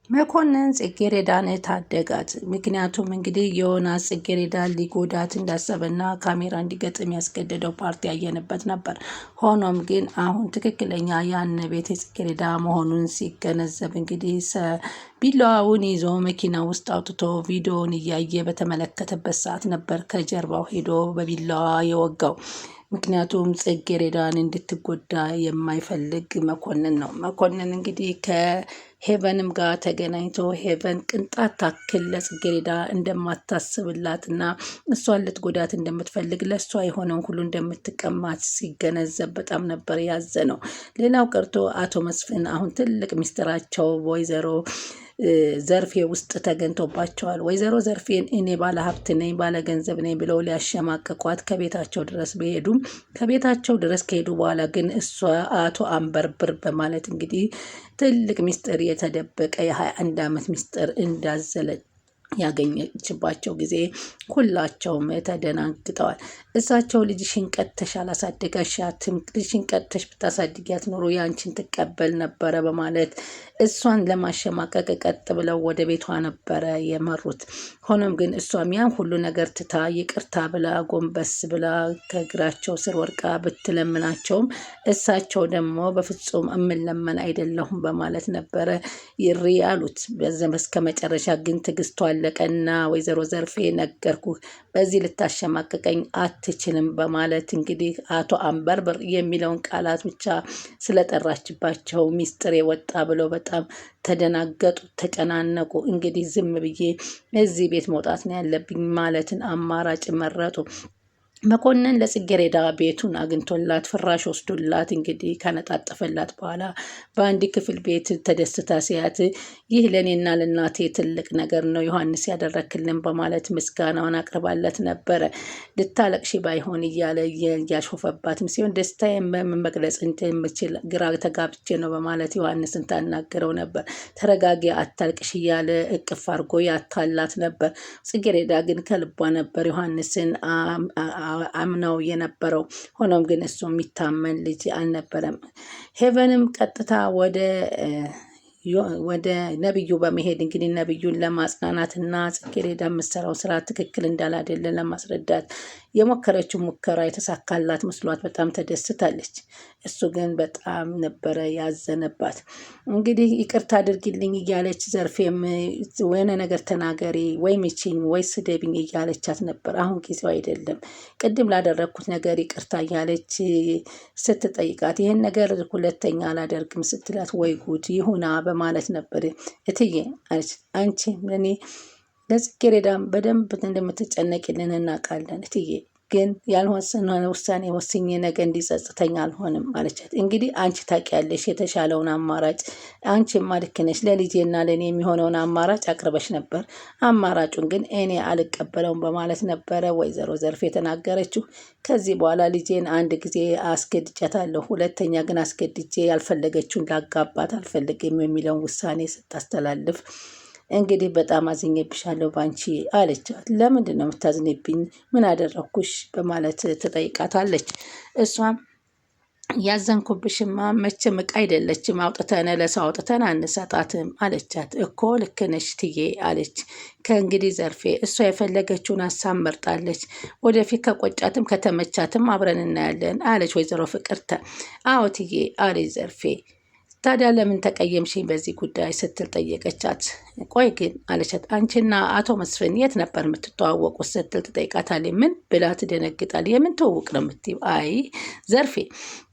መኮንን ጽጌረዳን ታደጋት። ምክንያቱም እንግዲህ ዮናስ ጽጌረዳን ሊጎዳት እንዳሰበና ካሜራ እንዲገጥም ያስገደደው ፓርቲ ያየንበት ነበር። ሆኖም ግን አሁን ትክክለኛ ያን ቤት የጽጌረዳ መሆኑን ሲገነዘብ እንግዲህ ቢላዋውን ይዞ መኪና ውስጥ አውጥቶ ቪዲዮውን እያየ በተመለከተበት ሰዓት ነበር ከጀርባው ሄዶ በቢላዋ የወጋው። ምክንያቱም ጽጌረዳን እንድትጎዳ የማይፈልግ መኮንን ነው። መኮንን እንግዲህ ከሄቨንም ጋር ተገናኝቶ ሄቨን ቅንጣት ታክል ለጽጌረዳ እንደማታስብላትና እሷን ልትጎዳት እንደምትፈልግ ለእሷ የሆነውን ሁሉ እንደምትቀማት ሲገነዘብ በጣም ነበር ያዘነው። ሌላው ቀርቶ አቶ መስፍን አሁን ትልቅ ሚስጥራቸው ወይዘሮ ዘርፌ ውስጥ ተገኝቶባቸዋል። ወይዘሮ ዘርፌን እኔ ባለ ሀብት ነኝ ባለ ገንዘብ ነኝ ብለው ሊያሸማቅቋት ከቤታቸው ድረስ ቢሄዱም ከቤታቸው ድረስ ከሄዱ በኋላ ግን እሷ አቶ አንበርብር በማለት እንግዲህ ትልቅ ሚስጥር የተደበቀ የ21 ዓመት ሚስጥር እንዳዘለ ያገኘችባቸው ጊዜ ሁላቸውም ተደናግጠዋል። እሳቸው ልጅሽን ቀጥተሽ አላሳደጋሻትም፣ ልጅሽን ቀጥተሽ ብታሳድጊያት ኖሮ ያንቺን ትቀበል ነበረ በማለት እሷን ለማሸማቀቅ ቀጥ ብለው ወደ ቤቷ ነበረ የመሩት። ሆኖም ግን እሷም ያን ሁሉ ነገር ትታ ይቅርታ ብላ ጎንበስ ብላ ከእግራቸው ስር ወድቃ ብትለምናቸውም እሳቸው ደግሞ በፍጹም እምለመን አይደለሁም በማለት ነበረ ይሪ ያሉት። እስከ መጨረሻ ግን ትዕግስቷ አለቀና ወይዘሮ ዘርፌ ነገርኩ በዚህ ልታሸማቅቀኝ አትችልም በማለት እንግዲህ አቶ አንበርብር የሚለውን ቃላት ብቻ ስለጠራችባቸው ሚስጥር የወጣ ብለው በጣም ተደናገጡ፣ ተጨናነቁ። እንግዲህ ዝም ብዬ እዚህ ቤት መውጣት ነው ያለብኝ ማለትን አማራጭ መረጡ። መኮንን ለጽጌረዳ ቤቱን አግኝቶላት ፍራሽ ወስዶላት እንግዲህ ከነጣጠፈላት በኋላ በአንድ ክፍል ቤት ተደስታ ሲያት ይህ ለእኔና ለእናቴ ትልቅ ነገር ነው ዮሐንስ ያደረክልን በማለት ምስጋናውን አቅርባለት ነበረ። ልታለቅሺ ባይሆን እያለ እያሾፈባትም ሲሆን ደስታዬን በምን መግለጽ እንደምችል ግራ ተጋብቼ ነው በማለት ዮሐንስን ታናገረው ነበር። ተረጋጊ አታልቅሽ እያለ እቅፍ አድርጎ ያታላት ነበር። ጽጌረዳ ግን ከልቧ ነበር ዮሐንስን አምናው የነበረው። ሆኖም ግን እሱ የሚታመን ልጅ አልነበረም። ሄቨንም ቀጥታ ወደ ነብዩ በመሄድ እንግዲህ ነብዩን ለማጽናናትና ጽጌረዳ የምትሰራው ስራ ትክክል እንዳላደለ ለማስረዳት የሞከረችው ሙከራ የተሳካላት መስሏት በጣም ተደስታለች። እሱ ግን በጣም ነበረ ያዘነባት። እንግዲህ ይቅርታ አድርጊልኝ እያለች ዘርፌም የሆነ ነገር ተናገሪ ወይ ምቺኝ ወይ ስደብኝ እያለቻት ነበር። አሁን ጊዜው አይደለም፣ ቅድም ላደረግኩት ነገር ይቅርታ እያለች ስትጠይቃት ይህን ነገር ሁለተኛ አላደርግም ስትላት ወይ ጉድ ይሁና በማለት ነበር። እትዬ አለች አንቺ ለእኔ ለጽጌረዳም በደንብ እንደምትጨነቂልን እናውቃለን እትዬ፣ ግን ያልወሰነ ውሳኔ ወስኜ ነገ እንዲጸጽተኝ አልሆንም አለቻት። እንግዲህ አንቺ ታውቂያለሽ የተሻለውን አማራጭ፣ አንቺማ ልክ ነሽ፣ ለልጄና ለእኔ የሚሆነውን አማራጭ አቅርበሽ ነበር፣ አማራጩን ግን እኔ አልቀበለውም በማለት ነበረ ወይዘሮ ዘርፌ የተናገረችው። ከዚህ በኋላ ልጄን አንድ ጊዜ አስገድጃታለሁ፣ ሁለተኛ ግን አስገድጄ ያልፈለገችውን ላጋባት አልፈልግም የሚለውን ውሳኔ ስታስተላልፍ እንግዲህ በጣም አዝኜብሻለሁ ባንቺ አለቻት። ለምንድን ነው የምታዝኔብኝ? ምን አደረኩሽ? በማለት ትጠይቃታለች። እሷም ያዘንኩብሽማ መቼም ዕቃ አይደለችም፣ አውጥተን ለሰው አውጥተን አንሰጣትም አለቻት። እኮ ልክ ነሽ ትዬ አለች። ከእንግዲህ ዘርፌ እሷ የፈለገችውን ሀሳብ መርጣለች። ወደፊት ከቆጫትም ከተመቻትም አብረን እናያለን አለች ወይዘሮ ፍቅርተ። አዎ ትዬ አለች ዘርፌ። ታዲያ ለምን ተቀየምሽኝ በዚህ ጉዳይ ስትል ጠየቀቻት። ቆይ ግን አለቻት። አንቺና አቶ መስፍን የት ነበር የምትተዋወቁት ስትል ትጠይቃታለች። ምን ብላ ትደነግጣለች። የምን ትውውቅ ነው የምትይው? አይ ዘርፌ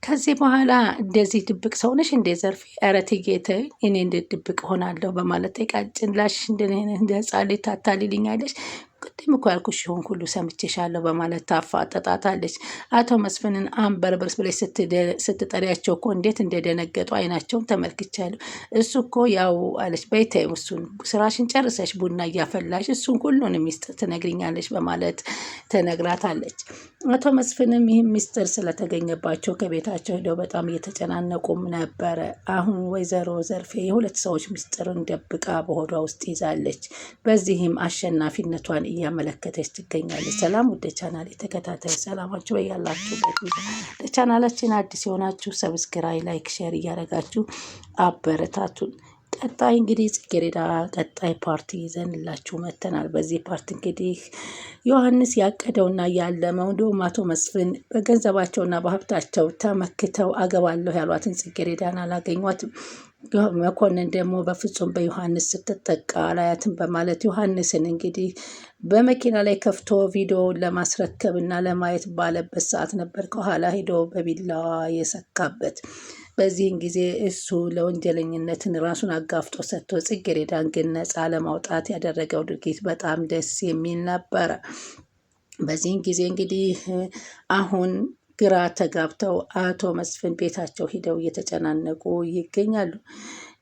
ከዚህ በኋላ እንደዚህ ድብቅ ሰው ነሽ እንዴ ዘርፌ? ኧረ እትዬ ተይ፣ እኔ እንዴት ድብቅ ሆናለሁ በማለት ጠይቃጭላሽ እንደ ህፃን ልጅ ታታልልኛለች። ቅድም እኮ ያልኩሽ ይሆን ሁሉ ሰምቼሻለሁ በማለት ታፋጠጣታለች። አቶ መስፍንን አንበርብር ብለሽ ስትጠሪያቸው እኮ እንዴት እንደደነገጡ አይናቸውን ተመልክቻለሁ። እሱ እኮ ያው አለች። በይ ተይው፣ እሱን ስራሽን ጨርሰሽ ቡና እያፈላሽ እሱን ሁሉንም ሚስጥር ትነግሪኛለች በማለት ተነግራታለች። አቶ መስፍንም ይህም ሚስጥር ስለተገኘባቸው ከቤታቸው ሄደው በጣም እየተጨናነቁም ነበረ። አሁን ወይዘሮ ዘርፌ የሁለት ሰዎች ሚስጥርን ደብቃ በሆዷ ውስጥ ይዛለች። በዚህም አሸናፊነቷን እያመለከተች ትገኛለች። ሰላም ወደ ቻናል የተከታታይ ሰላማችሁ በያላችሁበት። ለቻናላችን አዲስ የሆናችሁ ሰብስክራይብ፣ ላይክ፣ ሼር እያደረጋችሁ አበረታቱን። ቀጣይ እንግዲህ ጽጌረዳ ቀጣይ ፓርቲ ይዘንላችሁ መጥተናል። በዚህ ፓርቲ እንግዲህ ዮሐንስ ያቀደውና ያለመው እንዲሁም አቶ መስፍን በገንዘባቸውና በሀብታቸው ተመክተው አገባለሁ ያሏትን ጽጌረዳን አላገኟትም። መኮንን ደግሞ በፍጹም በዮሐንስ ስትጠቃ አላያትም በማለት ዮሐንስን እንግዲህ በመኪና ላይ ከፍቶ ቪዲዮውን ለማስረከብ እና ለማየት ባለበት ሰዓት ነበር ከኋላ ሄዶ በቢላዋ የሰካበት። በዚህን ጊዜ እሱ ለወንጀለኝነትን ራሱን አጋፍጦ ሰጥቶ ጽጌረዳን ግን ነፃ ለማውጣት ያደረገው ድርጊት በጣም ደስ የሚል ነበረ። በዚህን ጊዜ እንግዲህ አሁን ግራ ተጋብተው አቶ መስፍን ቤታቸው ሂደው እየተጨናነቁ ይገኛሉ።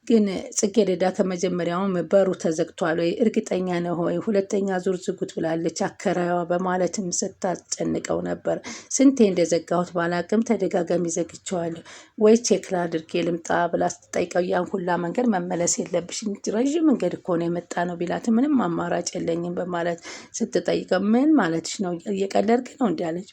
ግን ጽጌረዳ ከመጀመሪያውም በሩ ተዘግቷል ወይ እርግጠኛ ነው ወይ ሁለተኛ ዙር ዝጉት ብላለች አከራይዋ በማለትም ስታስጨንቀው ነበር። ስንቴ እንደዘጋሁት ባላቅም ተደጋጋሚ ዘግቼዋለሁ ወይ ቼክ ላድርግ ልምጣ ብላ ስትጠይቀው ያን ሁላ መንገድ መመለስ የለብሽም ረዥም መንገድ እኮ ነው የመጣ ነው ቢላት ምንም አማራጭ የለኝም በማለት ስትጠይቀው ምን ማለትሽ ነው እየቀለድክ ነው እንዲያለች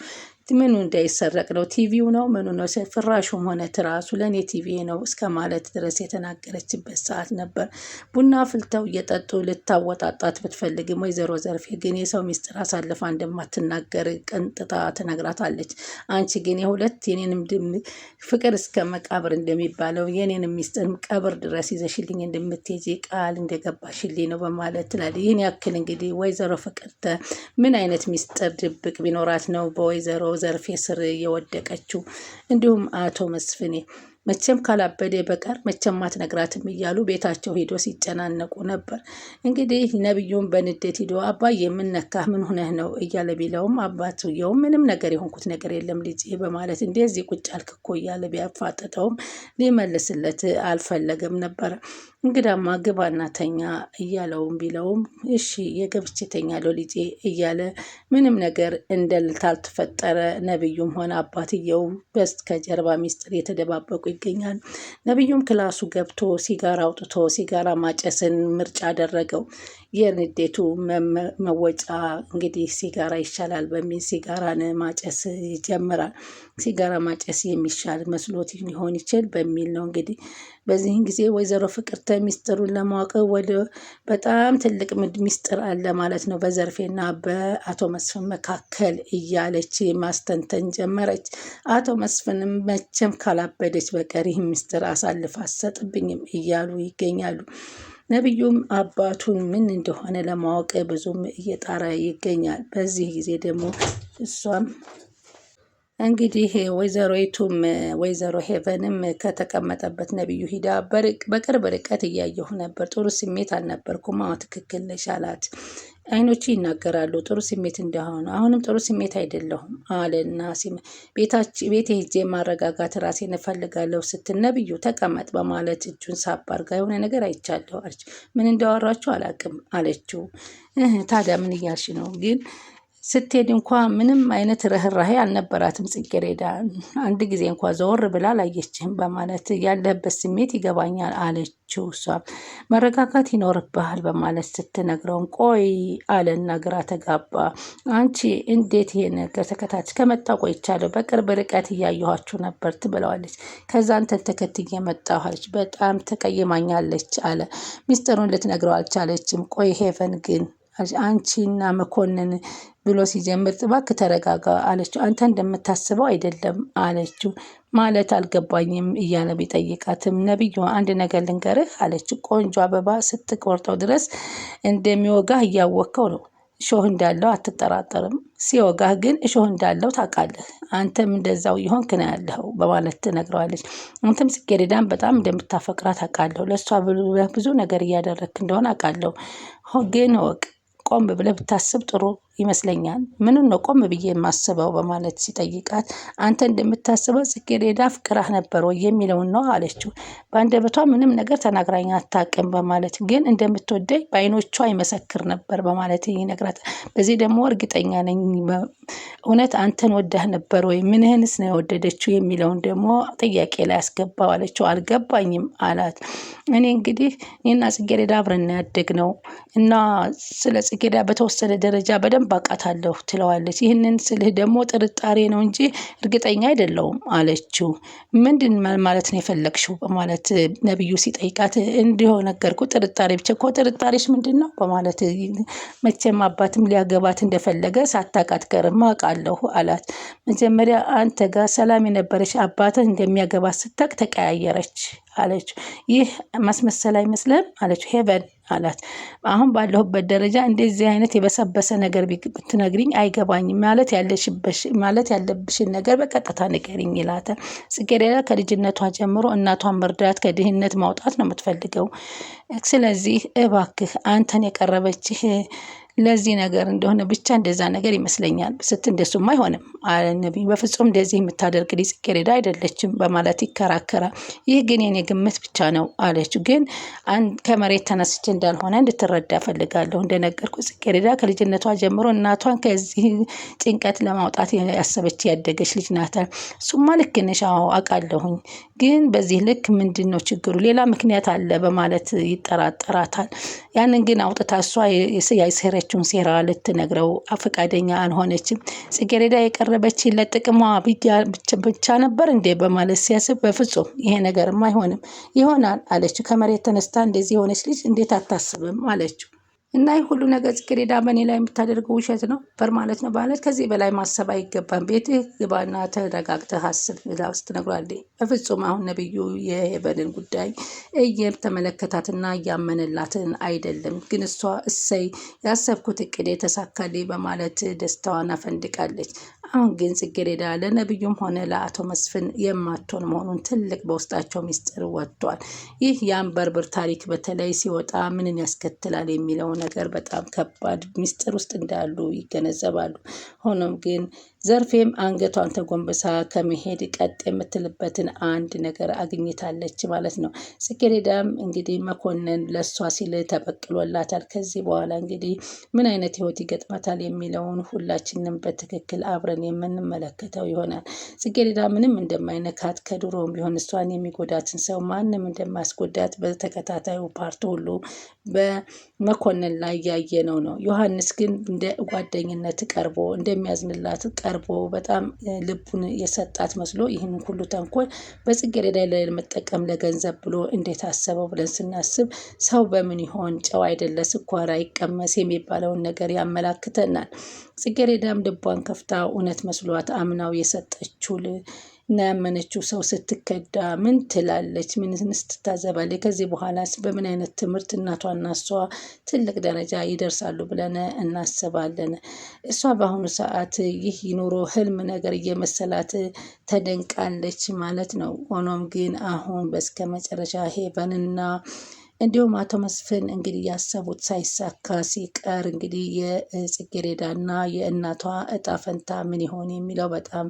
ምኑ እንዳይሰረቅ ነው ቲቪው ነው ምኑ ነው ፍራሹም ሆነ ትራሱ ለእኔ ቲቪ ነው እስከ ማለት ድረስ የተናገረችበት ሰዓት ነበር። ቡና ፍልተው እየጠጡ ልታወጣጣት ብትፈልግም ወይዘሮ ዘርፌ ግን የሰው ሚስጥር አሳልፋ እንደማትናገር ቀንጥታ ትነግራታለች። አንቺ ግን የሁለት የኔንም ፍቅር እስከ መቃብር እንደሚባለው የኔንም ሚስጥር ቀብር ድረስ ይዘሽልኝ እንደምትሄጂ ቃል እንደገባሽልኝ ነው በማለት ትላለች። ይህን ያክል እንግዲህ ወይዘሮ ፍቅርተ ምን አይነት ሚስጥር ድብቅ ቢኖራት ነው በወይዘሮ ዘርፌ ስር የወደቀችው? እንዲሁም አቶ መስፍኔ መቼም ካላበደ በቀር መቼም አትነግራትም እያሉ ቤታቸው ሄዶ ሲጨናነቁ ነበር። እንግዲህ ነቢዩም በንዴት ሂዶ አባዬ የምነካህ ምን ሆነህ ነው እያለ ቢለውም አባትየውም ምንም ነገር የሆንኩት ነገር የለም ልጅ በማለት እንደዚህ ቁጭ አልክ እኮ እያለ ቢያፋጥጠውም ሊመልስለት አልፈለገም ነበረ። እንግዳማ ግባና ተኛ እያለውም ቢለውም እሺ የገብቼ ተኛለሁ ልጄ እያለ ምንም ነገር እንዳልተፈጠረ ነቢዩም ሆነ አባትየው በስተጀርባ ሚስጥር የተደባበቁ ይገኛል። ነቢዩም ክላሱ ገብቶ ሲጋራ አውጥቶ ሲጋራ ማጨስን ምርጫ አደረገው። የንዴቱ መወጫ እንግዲህ ሲጋራ ይሻላል በሚል ሲጋራን ማጨስ ይጀምራል። ሲጋራ ማጨስ የሚሻል መስሎት ሊሆን ይችል በሚል ነው እንግዲህ። በዚህን ጊዜ ወይዘሮ ፍቅርተ ሚስጥሩን ለማወቅ ወደ በጣም ትልቅ ሚስጥር አለ ማለት ነው በዘርፌና በአቶ መስፍን መካከል እያለች ማስተንተን ጀመረች። አቶ መስፍንም መቼም ካላበደች በቀር ይህ ሚስጥር አሳልፍ አትሰጥብኝም እያሉ ይገኛሉ። ነቢዩም አባቱን ምን እንደሆነ ለማወቅ ብዙም እየጣረ ይገኛል። በዚህ ጊዜ ደግሞ እሷም እንግዲህ ወይዘሮይቱም ወይዘሮ ሄቨንም ከተቀመጠበት ነቢዩ ሂዳ በቅርብ ርቀት እያየሁ ነበር፣ ጥሩ ስሜት አልነበርኩም። አዎ ትክክል ነሽ አላት። አይኖቹ ይናገራሉ ጥሩ ስሜት እንደሆነ። አሁንም ጥሩ ስሜት አይደለሁም አለና ቤቴ ሄጄ ማረጋጋት ራሴን እፈልጋለሁ ስትል ነቢዩ ተቀመጥ በማለት እጁን ሳብ አድርጋ የሆነ ነገር አይቻለሁ አለች። ምን እንዳወራችሁ አላውቅም አለችው። ታዲያ ምን እያልሽ ነው? ግን ስትሄድ እንኳ ምንም አይነት ርህራሄ አልነበራትም ጽጌረዳ። አንድ ጊዜ እንኳ ዘወር ብላ አላየችህም በማለት ያለበት ስሜት ይገባኛል አለችው። እሷ መረጋጋት ይኖርብሃል በማለት ስትነግረውም ቆይ አለና ግራ ተጋባ። አንቺ እንዴት ይሄ ነገር ተከታች ከመጣ ቆይቻለሁ፣ በቅርብ ርቀት እያየኋችሁ ነበር ትብለዋለች። ከዛ አንተን ተከትዬ መጣሁ አለች። በጣም ተቀይማኛለች አለ። ሚስጥሩን ልትነግረው አልቻለችም። ቆይ ሄቨን ግን አንቺና መኮንን ብሎ ሲጀምር እባክህ ተረጋጋ አለችው። አንተ እንደምታስበው አይደለም አለችው። ማለት አልገባኝም እያለ ቢጠይቃትም ነቢዩ አንድ ነገር ልንገርህ አለችው። ቆንጆ አበባ ስትቆርጠው ድረስ እንደሚወጋህ እያወቅከው ነው። እሾህ እንዳለው አትጠራጠርም። ሲወጋህ ግን እሾህ እንዳለው ታውቃለህ። አንተም እንደዛው ይሆንክ ነው ያለኸው በማለት ትነግረዋለች። አንተም ጽጌረዳን በጣም እንደምታፈቅራት አውቃለሁ። ለእሷ ብዙ ነገር እያደረግክ እንደሆነ አውቃለሁ። ግን እወቅ ቆም ብለህ ብታስብ ጥሩ ይመስለኛል። ምኑን ነው ቆም ብዬ የማስበው በማለት ሲጠይቃት አንተ እንደምታስበው ጽጌረዳ ፍቅራህ ነበር ወይ የሚለውን ነው አለችው። በአንደበቷ ምንም ነገር ተናግራኝ አታውቅም በማለት ግን እንደምትወደኝ በአይኖቿ ይመሰክር ነበር በማለት ይነግራት። በዚህ ደግሞ እርግጠኛ ነኝ እውነት አንተን ወዳህ ነበር ወይ ምንህንስ ነው የወደደችው የሚለውን ደግሞ ጥያቄ ላይ አስገባው አለችው። አልገባኝም አላት። እኔ እንግዲህ እኔና ጽጌረዳ አብረን ያደግነው እና ስለ ጽጌረዳ በተወሰነ ደረጃ በደንብ በደንብ አውቃታለሁ ትለዋለች። ይህንን ስልህ ደግሞ ጥርጣሬ ነው እንጂ እርግጠኛ አይደለሁም አለችው። ምንድን ማለት ነው የፈለግሽው በማለት ነቢዩ ሲጠይቃት እንዲሁ ነገርኩ ጥርጣሬ ብቻ እኮ ጥርጣሬሽ ምንድን ነው በማለት መቼም አባትም ሊያገባት እንደፈለገ ሳታውቅ አትቀርም አውቃለሁ አላት። መጀመሪያ አንተ ጋር ሰላም የነበረች አባትህ እንደሚያገባት ስታውቅ ተቀያየረች አለች። ይህ ማስመሰል አይመስልም አለችው። ሄቨን አላት። አሁን ባለሁበት ደረጃ እንደዚህ አይነት የበሰበሰ ነገር ብትነግሪኝ አይገባኝም ማለት ያለብሽን ነገር በቀጥታ ንገሪኝ ይላታል። ጽጌረዳ ከልጅነቷ ጀምሮ እናቷን መርዳት ከድህነት ማውጣት ነው የምትፈልገው። ስለዚህ እባክህ አንተን የቀረበችህ ለዚህ ነገር እንደሆነ ብቻ እንደዛ ነገር ይመስለኛል ስትል እንደሱም አይሆንም አለ ነቢዩ። በፍጹም እንደዚህ የምታደርግ ጽጌረዳ አይደለችም በማለት ይከራከራል። ይህ ግን የኔ ግምት ብቻ ነው አለችው። ግን ከመሬት ተነስቼ እንዳልሆነ እንድትረዳ ፈልጋለሁ። እንደነገርኩ ጽጌረዳ ከልጅነቷ ጀምሮ እናቷን ከዚህ ጭንቀት ለማውጣት ያሰበች ያደገች ልጅ ናት። እሱማ ልክ ነሽ፣ አዎ አውቃለሁኝ። ግን በዚህ ልክ ምንድን ነው ችግሩ? ሌላ ምክንያት አለ በማለት ይጠራጠራታል። ያንን ግን አውጥታ እሷ የሰረችውን ሴራ ልትነግረው ፈቃደኛ አልሆነችም። ጽጌረዳ የቀረበችን ለጥቅሟ ብቻ ነበር እንዴ በማለት ሲያስብ በፍጹም ይሄ ነገርም አይሆንም ይሆናል አለችው። ከመሬት ተነስታ እንደዚህ የሆነች ልጅ እንዴት አታስብም አለችው። እና ይህ ሁሉ ነገር ጽጌረዳ በእኔ ላይ የምታደርገው ውሸት ነው ማለት ነው ማለት ከዚህ በላይ ማሰብ አይገባም። ቤትህ ግባና ተረጋግተህ አስብ ብላ ስትነግሯለች። በፍጹም አሁን ነቢዩ የሄቨንን ጉዳይ እየተመለከታትና እያመነላትን አይደለም። ግን እሷ እሰይ ያሰብኩት እቅድ የተሳካልኝ በማለት ደስታዋን አፈንድቃለች። አሁን ግን ጽጌረዳ ለነቢዩም ሆነ ለአቶ መስፍን የማትሆን መሆኑን ትልቅ በውስጣቸው ሚስጥር ወጥቷል። ይህ የአንበርብር ታሪክ በተለይ ሲወጣ ምንን ያስከትላል የሚለው ነገር በጣም ከባድ ሚስጥር ውስጥ እንዳሉ ይገነዘባሉ። ሆኖም ግን ዘርፌም አንገቷን ተጎንብሳ ከመሄድ ቀጥ የምትልበትን አንድ ነገር አግኝታለች ማለት ነው። ጽጌረዳም እንግዲህ መኮንን ለእሷ ሲል ተበቅሎላታል። ከዚህ በኋላ እንግዲህ ምን አይነት ህይወት ይገጥማታል የሚለውን ሁላችንም በትክክል አብረን የምንመለከተው ይሆናል። ጽጌረዳ ምንም እንደማይነካት ከድሮም ቢሆን እሷን የሚጎዳትን ሰው ማንም እንደማያስጎዳት በተከታታዩ ፓርት ሁሉ በመኮንን ላይ ያየነው ነው። ዮሐንስ ግን እንደ ጓደኝነት ቀርቦ እንደሚያዝንላት ቀርቦ በጣም ልቡን የሰጣት መስሎ ይህን ሁሉ ተንኮል በጽጌረዳ ላይ ለመጠቀም ለገንዘብ ብሎ እንዴት አሰበው ብለን ስናስብ ሰው በምን ይሆን ጨው አይደለ ስኳር አይቀመስ የሚባለውን ነገር ያመላክተናል። ጽጌረዳም ልቧን ከፍታ እውነት መስሏት አምናው የሰጠችው እና ያመነችው ሰው ስትከዳ ምን ትላለች? ምንስ ትታዘባለች? ከዚህ በኋላስ በምን አይነት ትምህርት እናቷና እሷ ትልቅ ደረጃ ይደርሳሉ ብለን እናስባለን? እሷ በአሁኑ ሰዓት ይህ ኑሮ ህልም ነገር እየመሰላት ተደንቃለች ማለት ነው። ሆኖም ግን አሁን በስከ መጨረሻ ሄቨንና እንዲሁም አቶ መስፍን እንግዲህ ያሰቡት ሳይሳካ ሲቀር እንግዲህ የጽጌረዳና የእናቷ እጣ ፈንታ ምን ይሆን የሚለው በጣም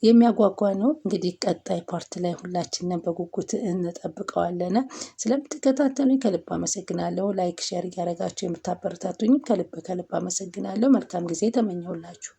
የሚያጓጓ ነው። እንግዲህ ቀጣይ ፓርት ላይ ሁላችንን በጉጉት እንጠብቀዋለን። ስለምትከታተሉኝ ከልብ አመሰግናለሁ። ላይክ ሼር እያደረጋችሁ የምታበረታቱኝ ከልብ አመሰግናለሁ። መልካም ጊዜ ተመኘሁላችሁ።